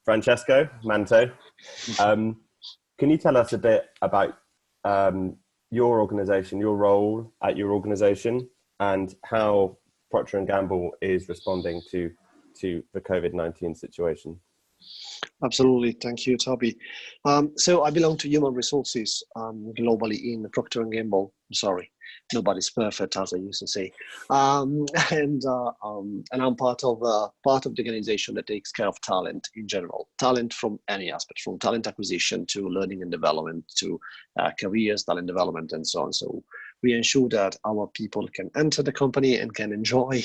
Francesco Manto. Can you tell us a bit about your organisation, your role at your organisation, and how Procter & Gamble is responding to the COVID-19 situation? Absolutely. Thank you, Toby. So I belong to human resources globally in Procter & Gamble. Sorry, nobody's perfect, as I used to say. And I'm part of the organization that takes care of talent in general. Talent from any aspect, from talent acquisition to learning and development to careers, talent development, and so on. So we ensure that our people can enter the company and can enjoy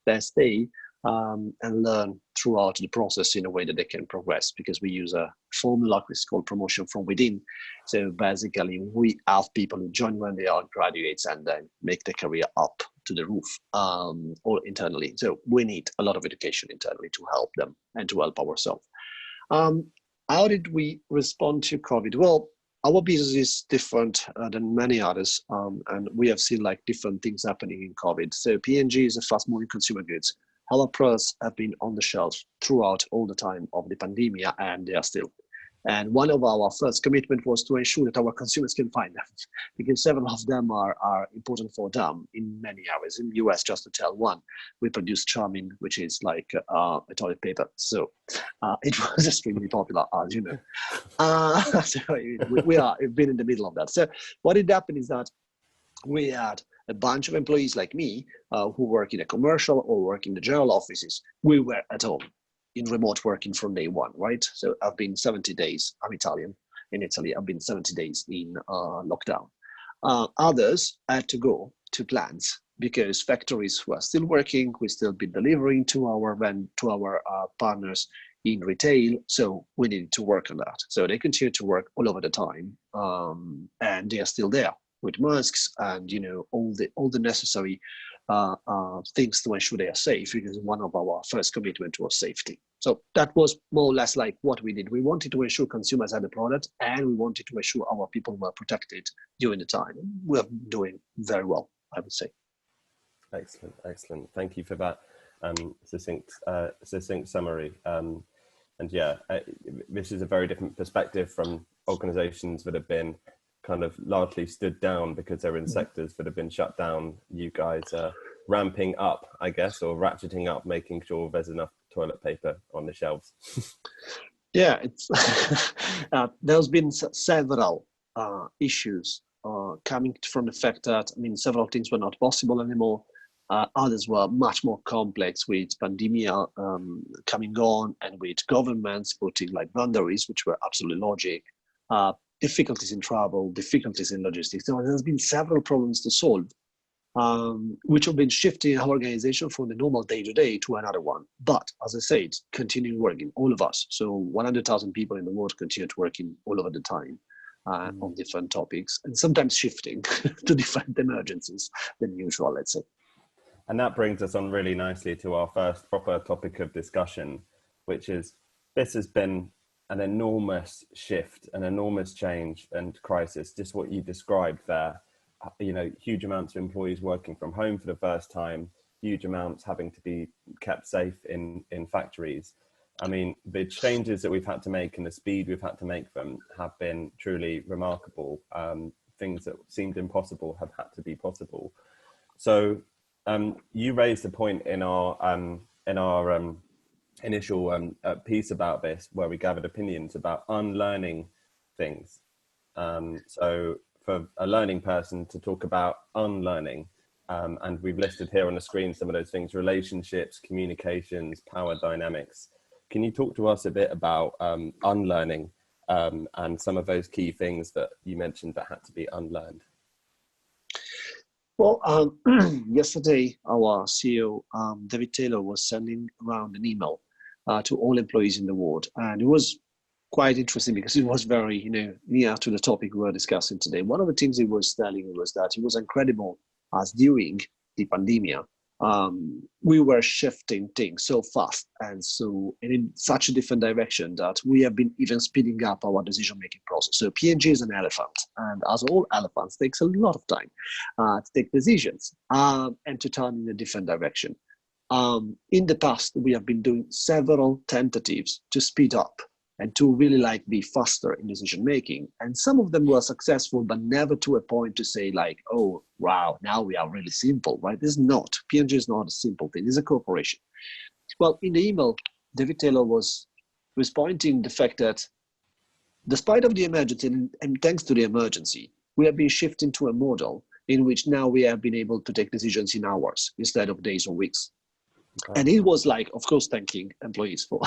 their stay and learn throughout the process in a way that they can progress, because we use a formula which is called promotion from within. So basically, we have people who join when they are graduates and then make their career up to the roof, or internally. So we need a lot of education internally to help them and to help ourselves. How did we respond to COVID? Well, our business is different than many others, and we have seen like different things happening in COVID. So P&G is a fast-moving consumer goods. Our products have been on the shelf throughout all the time of the pandemic, and they are still. And one of our first commitment was to ensure that our consumers can find them, because several of them are important for them in many areas. In the US, just to tell one, we produce Charmin, which is like a toilet paper. So it was extremely popular, as you know. So we've been in the middle of that. So what had happened is that we had a bunch of employees like me who work in a commercial or work in the general offices. We were at home in remote working from day one, right? So I've been 70 days, I'm Italian, in Italy, I've been 70 days in lockdown. Others had to go to plants because factories were still working. We still been delivering to our partners in retail. So we needed to work on that. So they continue to work all over the time, and they are still there with masks and all the necessary things to ensure they are safe, because one of our first commitment was safety. So that was more or less like what we did. We wanted to ensure consumers had the product, and we wanted to ensure our people were protected during the time. We're doing very well, I would say. Excellent. Thank you for that succinct summary. And yeah, this is a very different perspective from organizations that have been kind of largely stood down because they're in sectors that have been shut down. You guys are ramping up, I guess, or ratcheting up, making sure there's enough toilet paper on the shelves. Yeah, it's there's been several issues coming from the fact that, several things were not possible anymore. Others were much more complex, with pandemic coming on and with governments putting like boundaries, which were absolutely logic. Difficulties in travel, difficulties in logistics. So there's been several problems to solve, which have been shifting our organization from the normal day-to-day to another one. But as I said, continuing working, all of us. So 100,000 people in the world continue to working all over the time on different topics, and sometimes shifting to different emergencies than usual, let's say. And that brings us on really nicely to our first proper topic of discussion, which is, this has been an enormous shift, an enormous change and crisis, just what you described there. Huge amounts of employees working from home for the first time, huge amounts having to be kept safe in factories. The changes that we've had to make and the speed we've had to make them have been truly remarkable. Things that seemed impossible have had to be possible. So you raised a point in our initial piece about this, where we gathered opinions about unlearning things. So for a learning person to talk about unlearning, and we've listed here on the screen some of those things: relationships, communications, power dynamics. Can you talk to us a bit about unlearning and some of those key things that you mentioned that had to be unlearned? Well, yesterday, our CEO, David Taylor, was sending around an email to all employees in the world. And it was quite interesting because it was very, near to the topic we were discussing today. One of the things he was telling was that it was incredible as during the pandemic, we were shifting things so fast and in such a different direction that we have been even speeding up our decision-making process. So P&G is an elephant, and as all elephants, takes a lot of time to take decisions and to turn in a different direction. In the past, we have been doing several tentatives to speed up and to really like be faster in decision making. And some of them were successful, but never to a point to say like, oh, wow, now we are really simple, right? This is not, P&G is not a simple thing, it's a corporation. Well, in the email, David Taylor was pointing the fact that despite of the emergency, and thanks to the emergency, we have been shifting to a model in which now we have been able to take decisions in hours instead of days or weeks. And it was like, of course, thanking employees for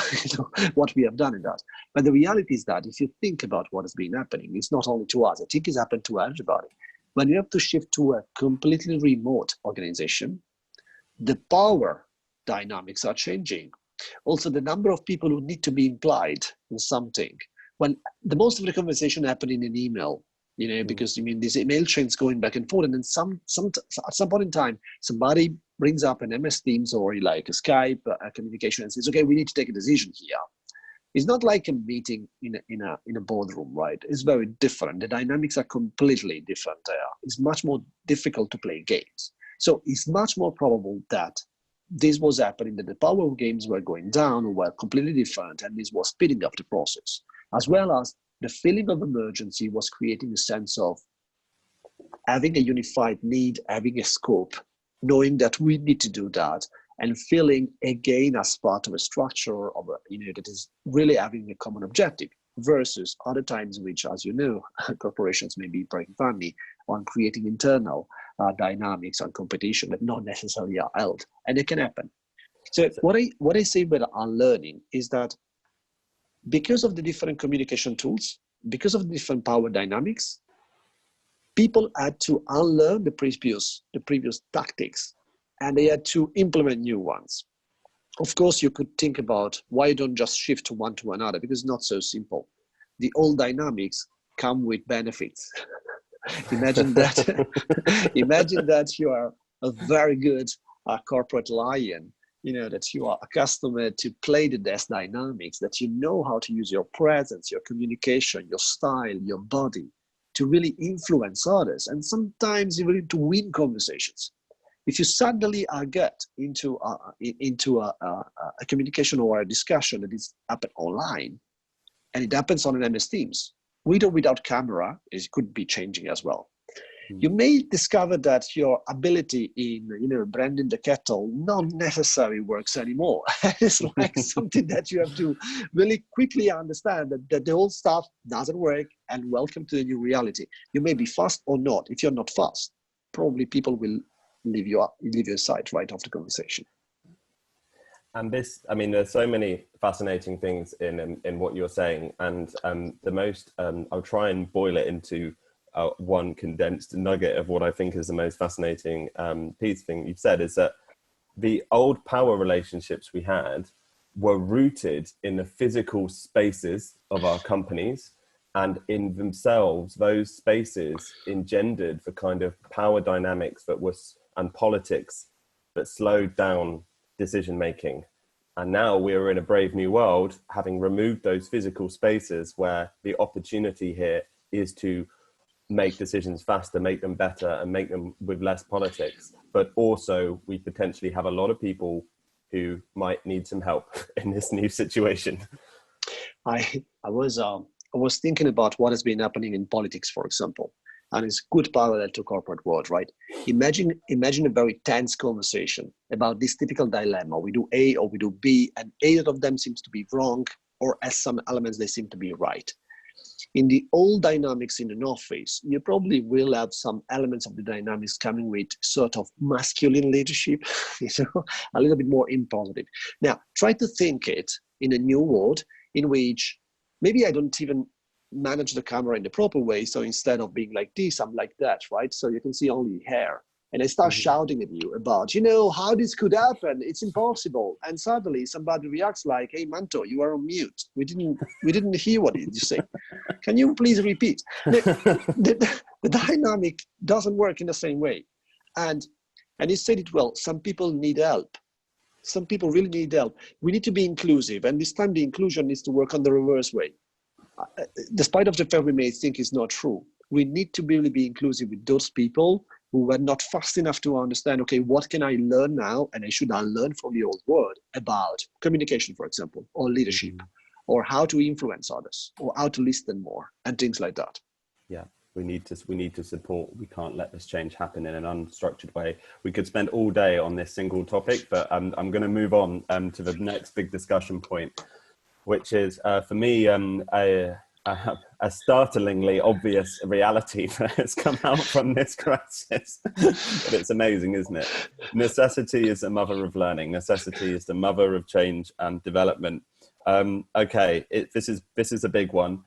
what we have done in that. But the reality is that if you think about what has been happening, it's not only to us, I think it's happened to everybody. When you have to shift to a completely remote organization, the power dynamics are changing. Also, the number of people who need to be implied in something. When the most of the conversation happened in an email, because these email chains going back and forth, and then at some point in time, somebody brings up an MS Teams or like a Skype communication and says, okay, we need to take a decision here. It's not like a meeting in a boardroom, right? It's very different. The dynamics are completely different there. It's much more difficult to play games. So it's much more probable that this was happening, that the power of games were going down or were completely different, and this was speeding up the process, as well as the feeling of emergency was creating a sense of having a unified need, having a scope, knowing that we need to do that, and feeling again as part of a structure of that is really having a common objective, versus other times which, as you know, corporations may be very funny on creating internal dynamics and competition that not necessarily are held, and it can happen. So what I say with unlearning is that because of the different communication tools, because of the different power dynamics, people had to unlearn the previous tactics, and they had to implement new ones. Of course, you could think about why you don't just shift one to another, because it's not so simple. The old dynamics come with benefits. Imagine that. Imagine that you are a very good corporate lion, that you are accustomed to play the desk dynamics, that you know how to use your presence, your communication, your style, your body to really influence others, and sometimes even to win conversations. If you suddenly get into a communication or a discussion that is happened online, and it happens on an MS Teams, with or without camera, it could be changing as well. You may discover that your ability in, branding the kettle not necessarily works anymore. It's like something that you have to really quickly understand that the old stuff doesn't work, and welcome to the new reality. You may be fast or not. If you're not fast, probably people will leave you aside right after the conversation. And this, there's so many fascinating things in what you're saying, and I'll try and boil it into one condensed nugget of what I think is the most fascinating thing you've said, is that the old power relationships we had were rooted in the physical spaces of our companies, and in themselves, those spaces engendered the kind of power dynamics and politics that slowed down decision making. And now we're in a brave new world, having removed those physical spaces, where the opportunity here is to make decisions faster, make them better, and make them with less politics. But also, we potentially have a lot of people who might need some help in this new situation. I was thinking about what has been happening in politics, for example, and it's good parallel to corporate world, right? Imagine a very tense conversation about this typical dilemma. We do A or we do B, and either of them seems to be wrong, or as some elements they seem to be right. In the old dynamics in an office, you probably will have some elements of the dynamics coming with sort of masculine leadership, a little bit more impositive. Now, try to think it in a new world in which maybe I don't even manage the camera in the proper way. So instead of being like this, I'm like that, right? So you can see only hair. And I start shouting at you about, how this could happen. It's impossible. And suddenly somebody reacts like, hey, Manto, you are on mute. We didn't hear what did you say. Can you please repeat? The dynamic doesn't work in the same way. And you said it well, some people need help. Some people really need help. We need to be inclusive. And this time the inclusion needs to work on the reverse way. Despite of the fact we may think is not true, we need to really be inclusive with those people who were not fast enough to understand, okay, what can I learn now? And I should unlearn from the old world about communication, for example, or leadership, or how to influence others, or how to listen more, and things like that. Yeah, we need to support. We can't let this change happen in an unstructured way. We could spend all day on this single topic, but I'm going to move on to the next big discussion point, which is for me a startlingly obvious reality that has come out from this crisis. But it's amazing, isn't it? Necessity is the mother of learning. Necessity is the mother of change and development. Okay, this is a big one.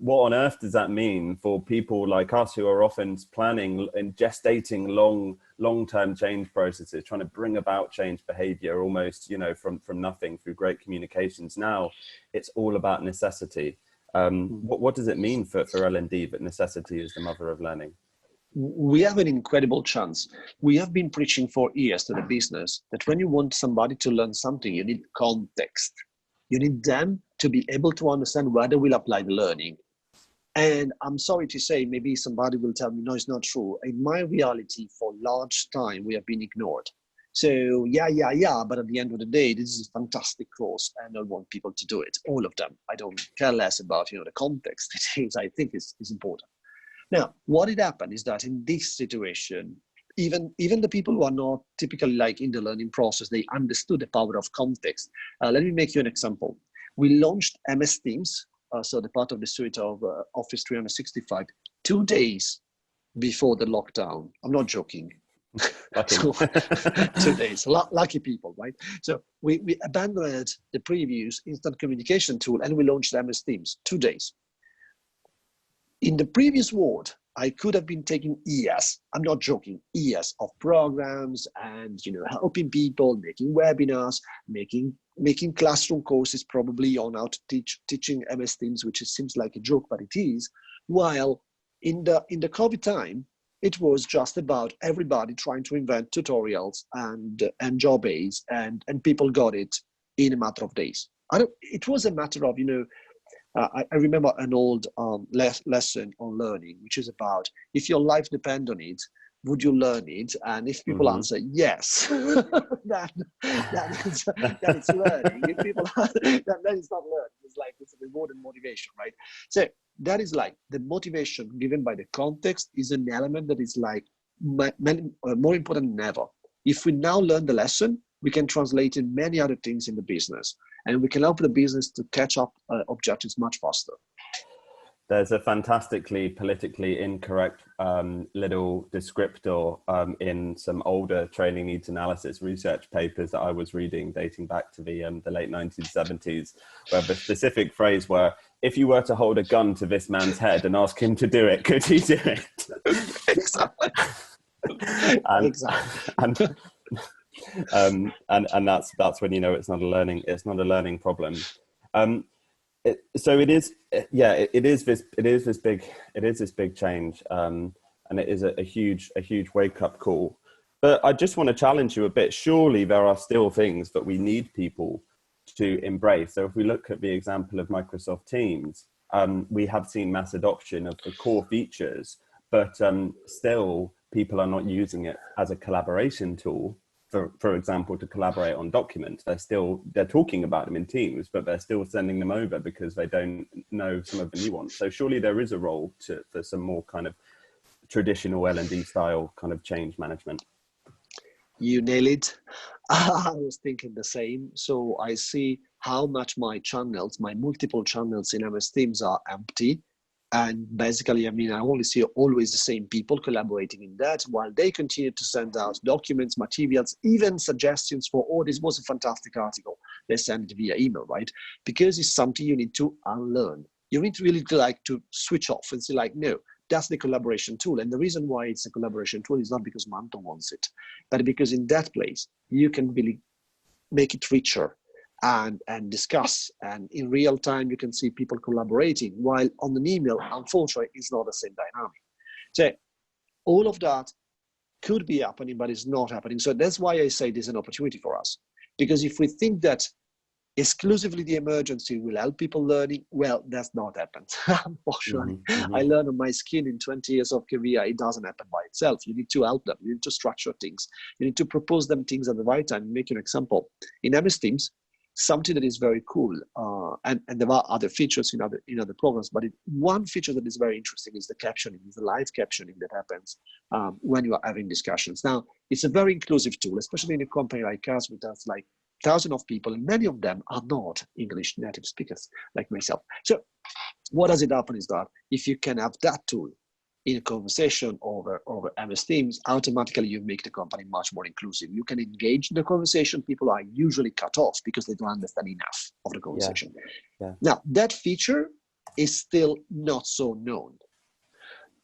What on earth does that mean for people like us who are often planning and gestating long-term change processes, trying to bring about change behavior almost, from nothing through great communications? Now it's all about necessity. What does it mean for L&D that necessity is the mother of learning? We have an incredible chance. We have been preaching for years to the business that when you want somebody to learn something, you need context. You need them to be able to understand where they will apply the learning. And I'm sorry to say, maybe somebody will tell me, no, it's not true. In my reality, for large time, we have been ignored. So yeah, but at the end of the day, this is a fantastic course and I want people to do it, all of them. I don't care less about, the context. I think is important. Now, what had happened is that in this situation, even the people who are not typically like in the learning process, they understood the power of context. Let me make you an example. We launched MS Teams, so the part of the suite of Office 365, 2 days before the lockdown. I'm not joking. So, 2 days, lucky people, right? So we abandoned the previous instant communication tool and we launched MS Teams, 2 days. In the previous world, I could have been taking years, I'm not joking, years of programs and, helping people, making webinars, making classroom courses probably on how to teaching MS Teams, which seems like a joke, but it is. While in the COVID time, it was just about everybody trying to invent tutorials and job aids, and people got it in a matter of days. It was a matter of, I remember an old lesson on learning, which is about if your life depends on it, would you learn it? And if people answer yes, then it's learning. If people then it's not learning. It's a reward and motivation, right? So that is like the motivation given by the context is an element that is like more important than ever. If we now learn the lesson, we can translate in many other things in the business, and we can help the business to catch up objectives much faster. There's a fantastically politically incorrect little descriptor in some older training needs analysis research papers that I was reading dating back to the late 1970s, where the specific phrase were, if you were to hold a gun to this man's head and ask him to do it, could he do it? Exactly. And that's when it's not a learning problem. So it is this big change, and it is a huge wake up call. But I just want to challenge you a bit. Surely there are still things that we need people to embrace. So if we look at the example of Microsoft Teams, we have seen mass adoption of the core features, but still people are not using it as a collaboration tool. For example, to collaborate on documents. They're talking about them in Teams, but they're still sending them over because they don't know some of the nuance. So surely there is a role for some more kind of traditional L&D style kind of change management. You nail it. I was thinking the same. So I see how much my multiple channels in MS Teams are empty. And basically, I only see always the same people collaborating in that, while they continue to send out documents, materials, even suggestions for, this was a fantastic article. They send it via email, right? Because it's something you need to unlearn. You need really to switch off and say no, that's the collaboration tool. And the reason why it's a collaboration tool is not because Manto wants it, but because in that place, you can really make it richer and discuss, and in real time you can see people collaborating, while on an email unfortunately it's not the same dynamic. So all of that could be happening, but it's not happening. So that's why I say there's an opportunity for us, because if we think that exclusively the emergency will help people learning, well, that's not happened. Unfortunately, I learned on my skin in 20 years of career, it doesn't happen by itself. You need to help them, you need to structure things, you need to propose them things at the right time. Make an example in MS Teams. something that is very cool, and there are other features in other programs, but one feature that is very interesting is the captioning, is the live captioning that happens when you are having discussions. Now, it's a very inclusive tool, especially in a company like us, with us like thousands of people, and many of them are not English native speakers like myself. So what does it happen is that if you can have that tool in a conversation over MS Teams, automatically you make the company much more inclusive. You can engage in the conversation. People are usually cut off because they don't understand enough of the conversation. Yeah. Now, that feature is still not so known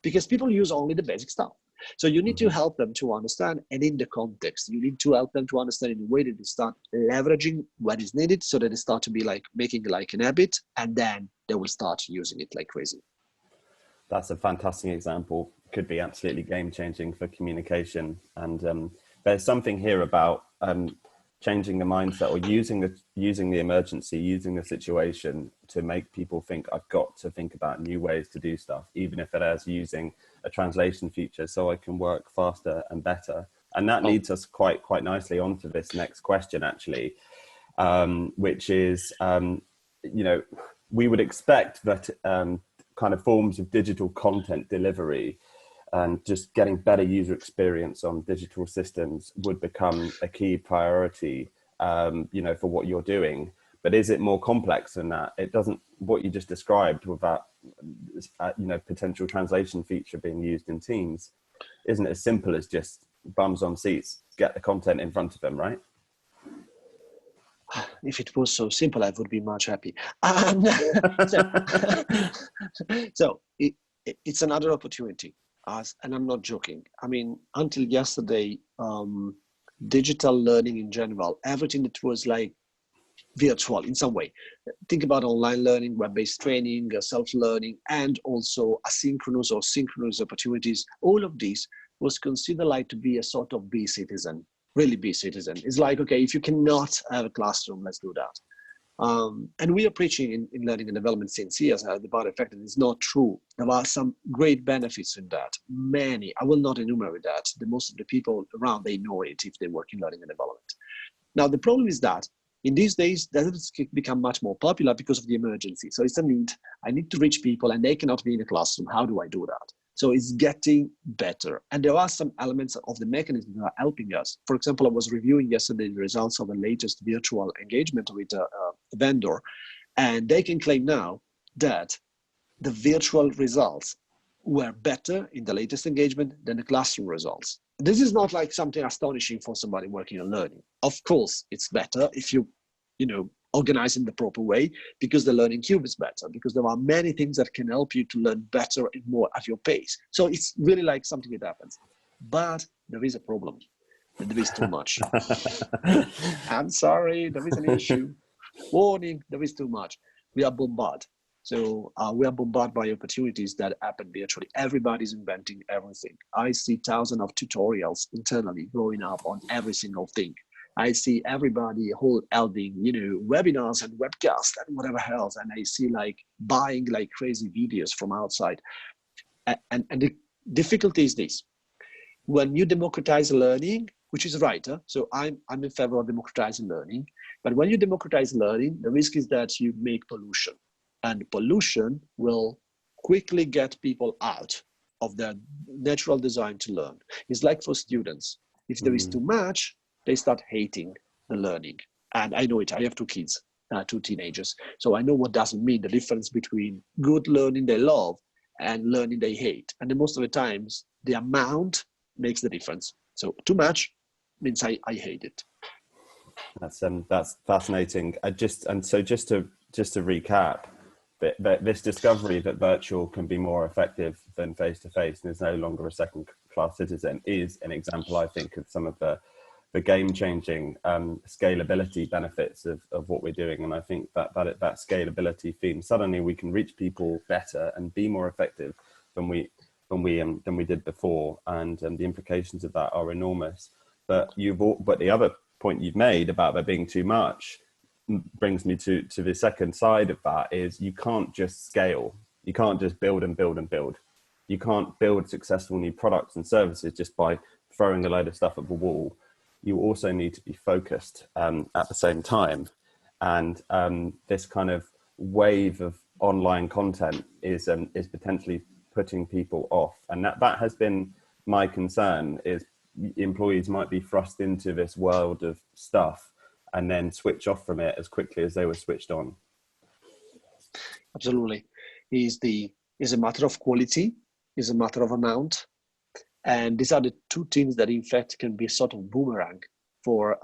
because people use only the basic stuff. So you need to help them to understand, and in the context, you need to help them to understand in a way that they start leveraging what is needed, so that they start to be like making like an habit, and then they will start using it like crazy. That's a fantastic example. Could be absolutely game changing for communication. And there's something here about changing the mindset, or using the emergency, using the situation to make people think, I've got to think about new ways to do stuff, even if it is using a translation feature so I can work faster and better. And that leads us quite nicely onto this next question, actually, which is, we would expect that kind of forms of digital content delivery and just getting better user experience on digital systems would become a key priority, for what you're doing. But is it more complex than that? It doesn't, what you just described with that, potential translation feature being used in Teams, isn't as simple as just bums on seats, get the content in front of them, right? If it was so simple, I would be much happy. So it's another opportunity, and I'm not joking. I mean, until yesterday, digital learning in general, everything that was like virtual in some way. Think about online learning, web-based training, self-learning, and also asynchronous or synchronous opportunities. All of this was considered like to be a sort of B citizen. Really be citizen. It's like, okay, if you cannot have a classroom, let's do that. And we are preaching in learning and development since years about the fact that it's not true. There are some great benefits in that. Many, I will not enumerate that. Most of the people around, they know it if they work in learning and development. Now, the problem is that in these days, that has become much more popular because of the emergency. So it's a need. I need to reach people and they cannot be in a classroom. How do I do that? So it's getting better. And there are some elements of the mechanism that are helping us. For example, I was reviewing yesterday the results of the latest virtual engagement with a vendor, and they can claim now that the virtual results were better in the latest engagement than the classroom results. This is not like something astonishing for somebody working on learning. Of course, it's better if you organize in the proper way, because the learning cube is better, because there are many things that can help you to learn better and more at your pace. So it's really like something that happens. But there is a problem. There is too much. I'm sorry, there is an issue. Warning, there is too much. We are bombarded. So we are bombarded by opportunities that happen virtually. Everybody's inventing everything. I see thousands of tutorials internally growing up on every single thing. I see everybody holding, webinars and webcasts and whatever else. And I see like buying like crazy videos from outside. And the difficulty is this. When you democratize learning, which is right, so I'm in favor of democratizing learning. But when you democratize learning, the risk is that you make pollution. And pollution will quickly get people out of their natural design to learn. It's like for students. If there is too much, they start hating the learning. And I know it. I have two kids, 2 teenagers. So I know what does it mean, the difference between good learning they love and learning they hate. And most of the times, the amount makes the difference. So too much means I hate it. That's fascinating. Just to recap, this discovery that virtual can be more effective than face-to-face and is no longer a second-class citizen is an example, I think, of some of the game-changing scalability benefits of what we're doing. And I think that scalability theme, suddenly we can reach people better and be more effective than we did before, and the implications of that are enormous. But the other point you've made about there being too much brings me to the second side of that, is you can't just scale. You can't just build and build and build. You can't build successful new products and services just by throwing a load of stuff at the wall. You also need to be focused at the same time. and this kind of wave of online content is potentially putting people off, and that has been my concern, is employees might be thrust into this world of stuff and then switch off from it as quickly as they were switched on. Absolutely. Is a matter of quality, is a matter of amount. And these are the two things that in fact can be a sort of boomerang for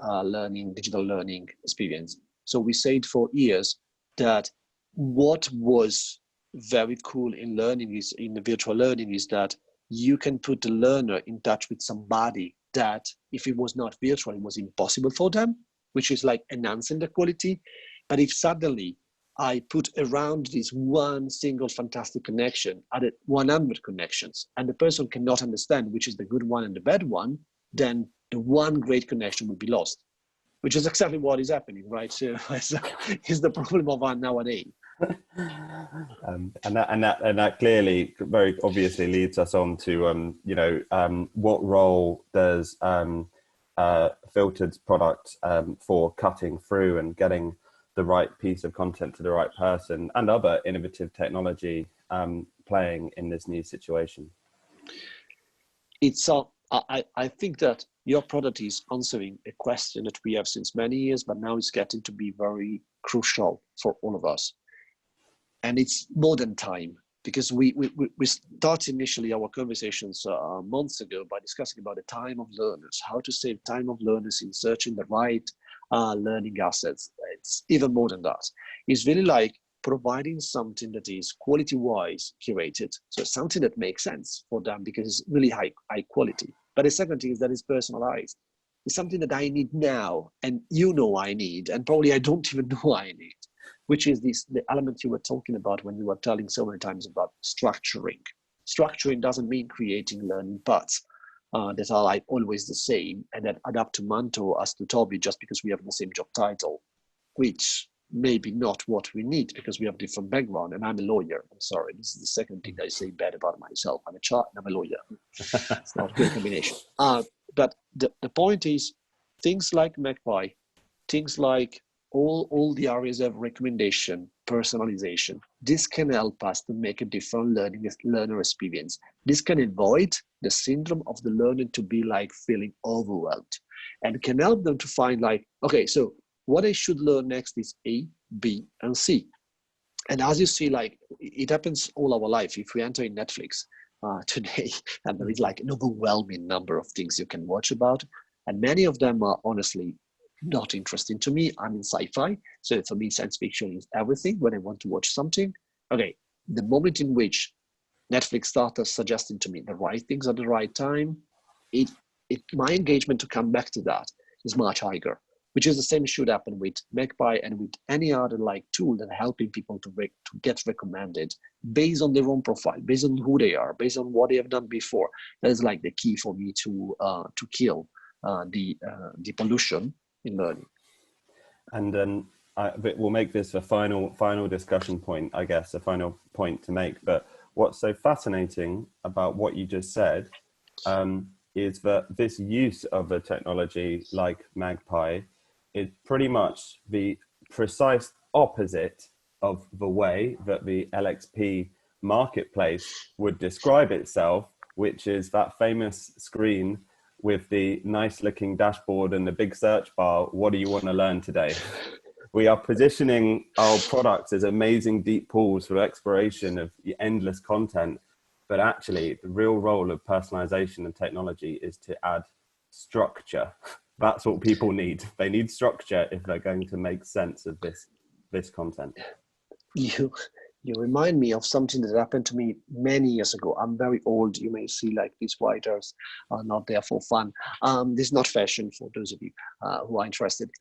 digital learning experience. So we said for years that what was very cool in the virtual learning is that you can put the learner in touch with somebody that if it was not virtual, it was impossible for them, which is like enhancing the quality. But if suddenly I put around this one single fantastic connection, added 100 connections, and the person cannot understand which is the good one and the bad one, then the one great connection will be lost, which is exactly what is happening, right? So it's the problem of our nowadays. And that clearly, very obviously, leads us on to what role does filtered product for cutting through and getting the right piece of content to the right person, and other innovative technology playing in this new situation? I think that your product is answering a question that we have since many years, but now it's getting to be very crucial for all of us. And it's more than time, because we started initially our conversations months ago by discussing about the time of learners, how to save time of learners in searching the right learning assets. It's even more than that. It's really like providing something that is quality-wise curated, so something that makes sense for them because it's really high quality. But the second thing is that it's personalized. It's something that I need now, and I need, and probably I don't even know I need, which is the element you were talking about when you were telling so many times about structuring. Structuring doesn't mean creating learning paths that are like always the same and that adapt to Manto as to Toby just because we have the same job title, which maybe not what we need because we have different background. And I'm a lawyer. I'm sorry. This is the second thing I say bad about myself. I'm a child and I'm a lawyer. It's not a good combination. But the point is, things like Magpie, things like all the areas of recommendation, personalization, this can help us to make a different learner experience. This can avoid the syndrome of the learner to be like feeling overwhelmed, and can help them to find like, okay, so what I should learn next is A, B, and C. And as you see, like it happens all our life. If we enter in Netflix today, and there is like an overwhelming number of things you can watch about, and many of them are honestly not interesting to me. I'm in sci-fi, so for me, science fiction is everything when I want to watch something. Okay, the moment in which Netflix started suggesting to me the right things at the right time, my engagement to come back to that is much higher, which is the same should happen with Magpie and with any other like tool that helping people to get recommended based on their own profile, based on who they are, based on what they have done before. That is like the key for me to kill the pollution in learning. And then we'll make this a final discussion point, I guess, a final point to make. But what's so fascinating about what you just said is that this use of a technology like Magpie is pretty much the precise opposite of the way that the LXP marketplace would describe itself, which is that famous screen with the nice looking dashboard and the big search bar. What do you want to learn today? We are positioning our products as amazing deep pools for exploration of endless content. But actually, the real role of personalization and technology is to add structure. That's what people need. They need structure if they're going to make sense of this content. You remind me of something that happened to me many years ago. I'm very old. You may see like these writers are not there for fun. This is not fashion for those of you who are interested.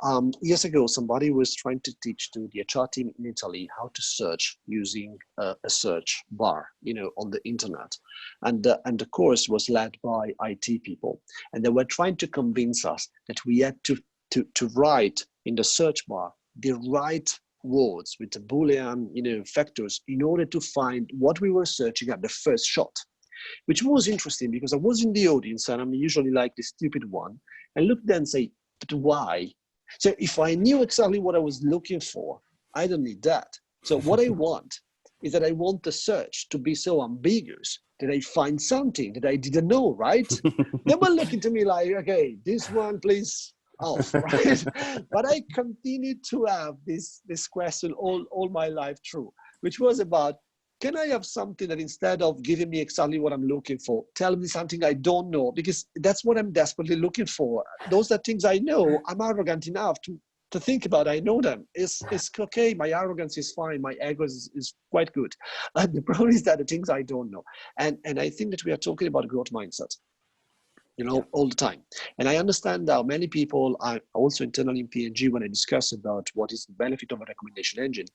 Years ago, somebody was trying to teach to the HR team in Italy how to search using a search bar, on the internet. And the course was led by IT people. And they were trying to convince us that we had to write in the search bar the right words with the Boolean, factors in order to find what we were searching at the first shot, which was interesting because I was in the audience and I'm usually like the stupid one and look then say, but why? So if I knew exactly what I was looking for, I don't need that. So what I want is that I want the search to be so ambiguous that I find something that I didn't know, right? They were looking to me like, okay, this one, please, off, right? But I continued to have this question all my life through, which was about, can I have something that instead of giving me exactly what I'm looking for, tell me something I don't know? Because that's what I'm desperately looking for. Those are things I know. I'm arrogant enough to think about. I know them. It's okay. My arrogance is fine. My ego is quite good. And the problem is that the things I don't know. And I think that we are talking about growth mindset, all the time. And I understand that many people are also internally in P&G, when I discuss about what is the benefit of a recommendation engine,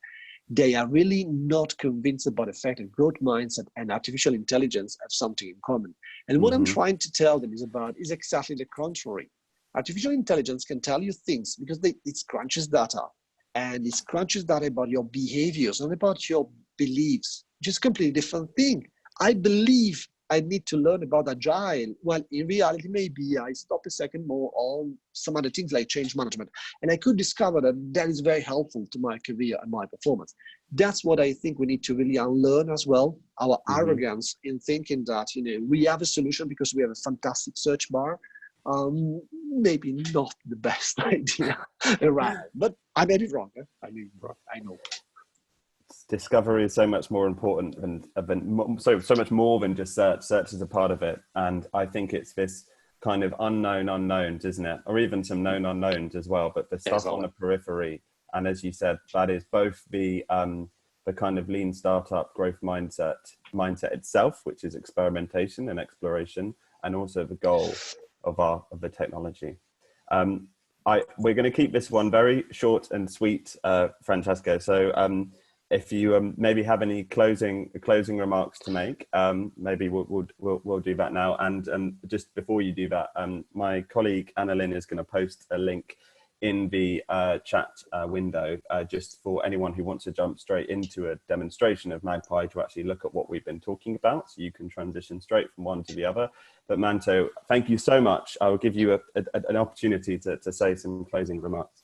they are really not convinced about the fact that growth mindset and artificial intelligence have something in common. And what I'm trying to tell them is exactly the contrary. Artificial intelligence can tell you things because it crunches data, and it crunches data about your behaviors, not about your beliefs. Just completely different thing. I believe I need to learn about agile. Well, in reality, maybe I stop a second more on some other things like change management. And I could discover that is very helpful to my career and my performance. That's what I think we need to really unlearn as well. Our arrogance in thinking that, we have a solution because we have a fantastic search bar. Maybe not the best idea around, but I may be wrong. I know. Discovery is so much more important than so much more than just search. Search is a part of it, and I think it's this kind of unknown unknowns, isn't it? Or even some known unknowns as well. But the stuff on the periphery, and as you said, that is both the kind of lean startup growth mindset itself, which is experimentation and exploration, and also the goal of the technology. We're going to keep this one very short and sweet, Francesco. So if you maybe have any closing remarks to make, maybe we'll do that now. And just before you do that, my colleague Annalyn is going to post a link in the chat window, just for anyone who wants to jump straight into a demonstration of Magpie to actually look at what we've been talking about, so you can transition straight from one to the other. But Manto, thank you so much. I will give you an opportunity to say some closing remarks.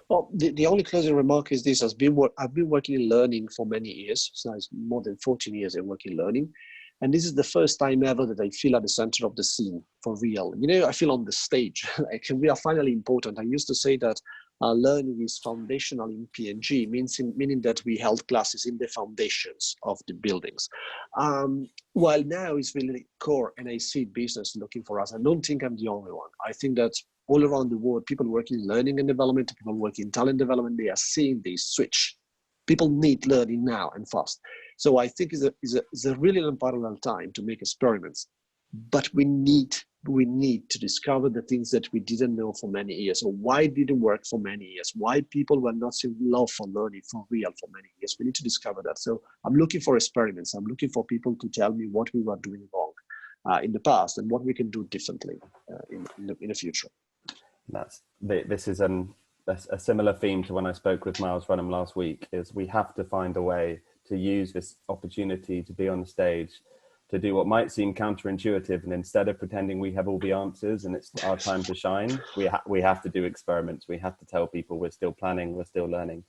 Well, the only closing remark is this: I've been working in learning for many years. So it's more than 14 years I work in learning. And this is the first time ever that I feel at the center of the scene for real. I feel on the stage. Like, we are finally important. I used to say that learning is foundational in P&G, meaning that we held classes in the foundations of the buildings. While now it's really core, and I see business looking for us. I don't think I'm the only one. I think that all around the world, people working in learning and development, people working in talent development, they are seeing this switch. People need learning now and fast. So I think it's a really unparalleled time to make experiments, but we need to discover the things that we didn't know for many years, or why it didn't work for many years, why people were not so in love for learning for real for many years. We need to discover that. So I'm looking for experiments. I'm looking for people to tell me what we were doing wrong in the past and what we can do differently in the future. This is a similar theme to when I spoke with Miles Renham last week. Is we have to find a way to use this opportunity to be on the stage, to do what might seem counterintuitive, and instead of pretending we have all the answers and it's our time to shine, we have to do experiments. We have to tell people we're still planning, we're still learning.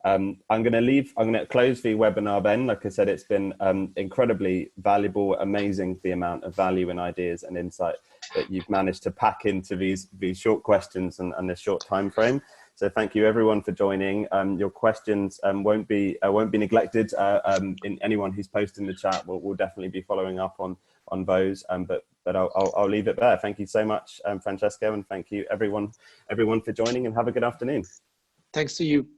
I'm going to close the webinar then. Like I said, it's been incredibly valuable, amazing the amount of value and ideas and insight that you've managed to pack into these short questions and this short time frame. So thank you everyone for joining. Your questions won't be neglected. In anyone who's posted in the chat, we'll definitely be following up on those. But I'll leave it there. Thank you so much, Francesco, and thank you everyone for joining, and have a good afternoon. Thanks to you.